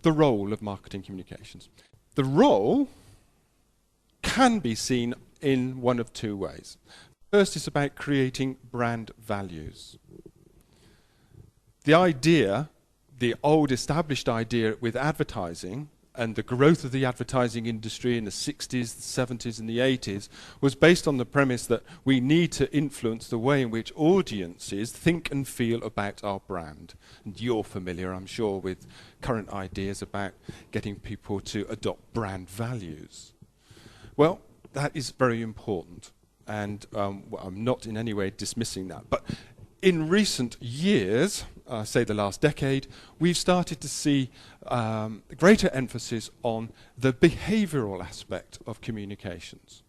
the role of marketing communications. The role can be seen in one of two ways. First is about creating brand values. The idea, the old established idea with advertising and the growth of the advertising industry in the 60s, the 70s and the 80s was based on the premise that we need to influence the way in which audiences think and feel about our brand. And you're familiar, I'm sure, with current ideas about getting people to adopt brand values. Well, that is very important, and well, I'm not in any way dismissing that. But in recent years, say the last decade, we've started to see greater emphasis on the behavioral aspect of communications.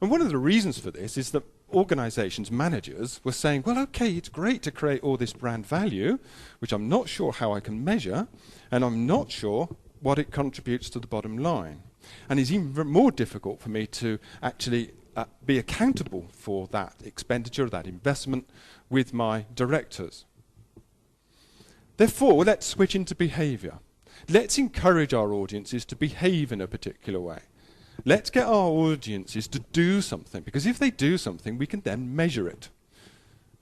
And one of the reasons for this is that organizations, managers, were saying, well, okay, it's great to create all this brand value, which I'm not sure how I can measure, and I'm not sure what it contributes to the bottom line. And it's even more difficult for me to actually be accountable for that expenditure, that investment, with my directors. Therefore, let's switch into behavior. Let's encourage our audiences to behave in a particular way. Let's get our audiences to do something, because if they do something, we can then measure it.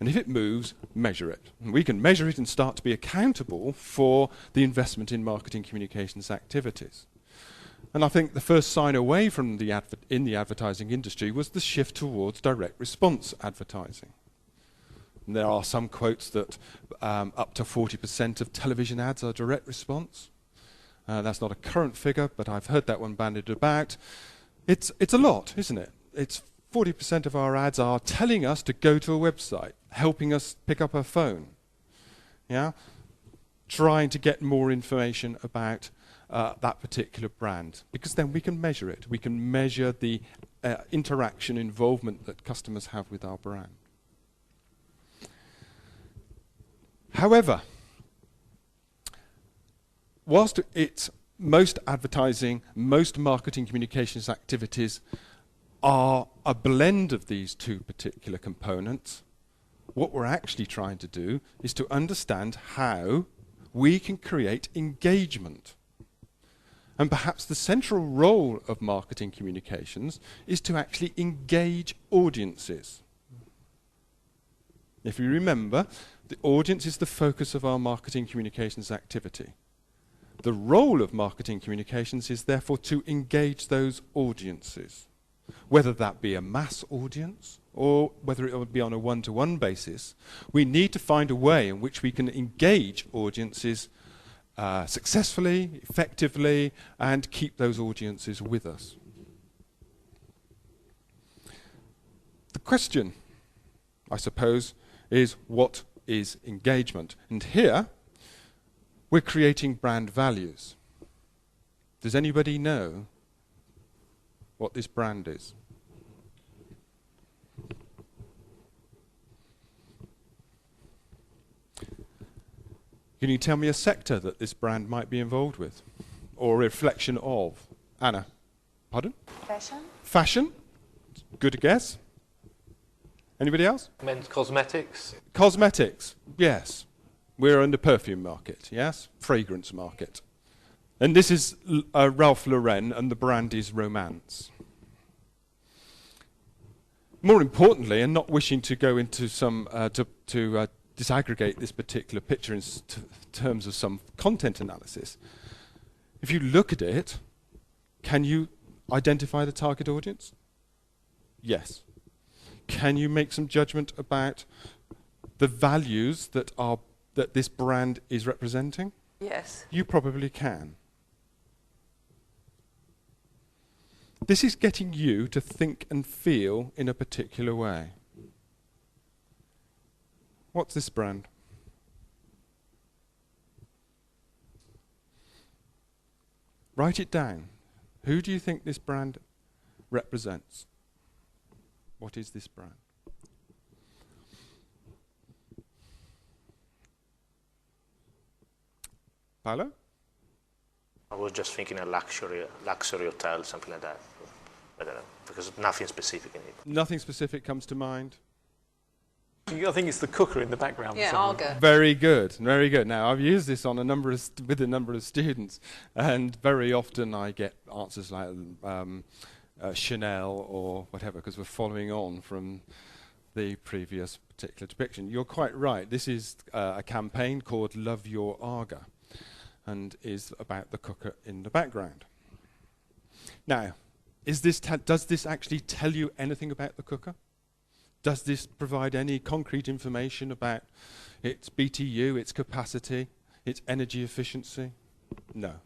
And if it moves, measure it. And we can measure it and start to be accountable for the investment in marketing communications activities. And I think the first sign away from the in the advertising industry was the shift towards direct response advertising. And there are some quotes that up to 40% of television ads are direct response. That's not a current figure, but I've heard that one bandied about. It's a lot, isn't it? It's 40% of our ads are telling us to go to a website, helping us pick up a phone, yeah, trying to get more information about that particular brand, because then we can measure it. We can measure the interaction, involvement that customers have with our brand. However, whilst it's most advertising, most marketing communications activities are a blend of these two particular components, what we're actually trying to do is to understand how we can create engagement. And perhaps the central role of marketing communications is to actually engage audiences. If you remember, the audience is the focus of our marketing communications activity. The role of marketing communications is therefore to engage those audiences, whether that be a mass audience or whether it would be on a one-to-one basis. We need to find a way in which we can engage audiences successfully, effectively, and keep those audiences with us. The question, I suppose, is what is engagement? And here, we're creating brand values. Does anybody know what this brand is? Can you tell me a sector that this brand might be involved with? Or a reflection of? Anna? Pardon? Fashion. Fashion? Good guess. Anybody else? Men's cosmetics. Cosmetics, yes. We're in the perfume market, yes? Fragrance market. And this is Ralph Lauren, and the brand is Romance. More importantly, and not wishing to go into some, disaggregate this particular picture in terms of some content analysis, if you look at it, can you identify the target audience? Yes. Can you make some judgment about the values that this brand is representing? Yes. You probably can. This is getting you to think and feel in a particular way. What's this brand? Write it down. Who do you think this brand represents? What is this brand? Paolo? I was just thinking a luxury hotel, something like that. I don't know, because nothing specific in it. Nothing specific comes to mind? I think it's the cooker in the background. Yeah, Arga. Very good, very good. Now, I've used this on with a number of students, and very often I get answers like Chanel or whatever, because we're following on from the previous particular depiction. You're quite right. This is a campaign called Love Your Arga, and is about the cooker in the background. Now, does this actually tell you anything about the cooker? Does this provide any concrete information about its BTU, its capacity, its energy efficiency? No.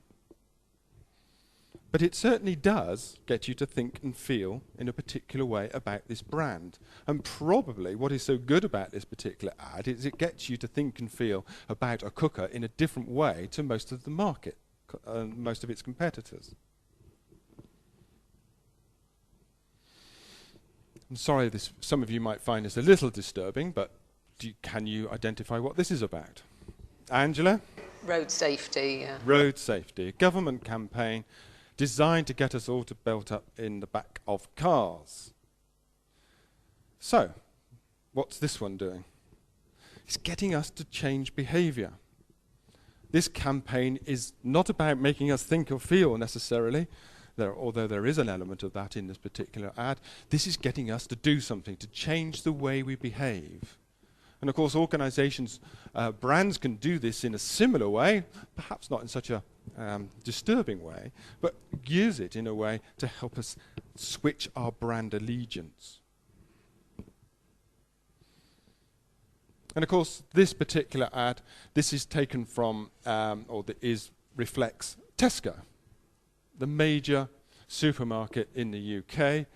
But it certainly does get you to think and feel in a particular way about this brand. And probably what is so good about this particular ad is it gets you to think and feel about a cooker in a different way to most of the market, most of its competitors. I'm sorry, some of you might find this a little disturbing, but can you identify what this is about? Angela? Road safety. Yeah. Road safety, a government campaign designed to get us all to belt up in the back of cars. So, what's this one doing? It's getting us to change behaviour. This campaign is not about making us think or feel necessarily, although there is an element of that in this particular ad. This is getting us to do something, to change the way we behave. And of course, organizations, brands can do this in a similar way, perhaps not in such a disturbing way, but use it in a way to help us switch our brand allegiance. And of course, this particular ad, this is taken from, reflects Tesco, the major supermarket in the UK,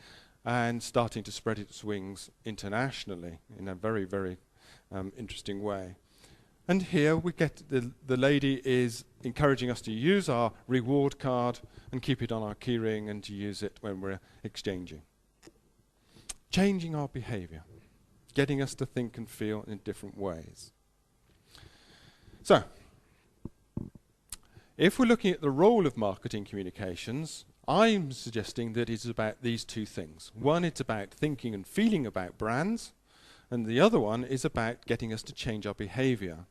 and starting to spread its wings internationally in a very, very interesting way. And here we get the lady is encouraging us to use our reward card and keep it on our keyring and to use it when we're exchanging. Changing our behaviour, getting us to think and feel in different ways. So, if we're looking at the role of marketing communications, I'm suggesting that it's about these two things. One, it's about thinking and feeling about brands, and the other one is about getting us to change our behaviour.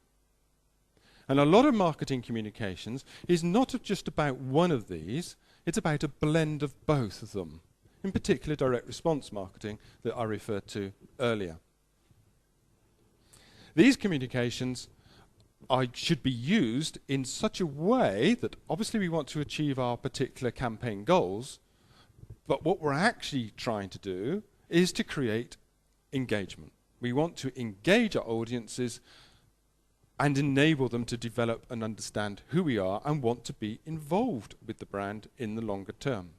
And a lot of marketing communications is not just about one of these, it's about a blend of both of them, in particular direct response marketing that I referred to earlier. These communications should be used in such a way that obviously we want to achieve our particular campaign goals, but what we're actually trying to do is to create engagement. We want to engage our audiences and enable them to develop and understand who we are and want to be involved with the brand in the longer term.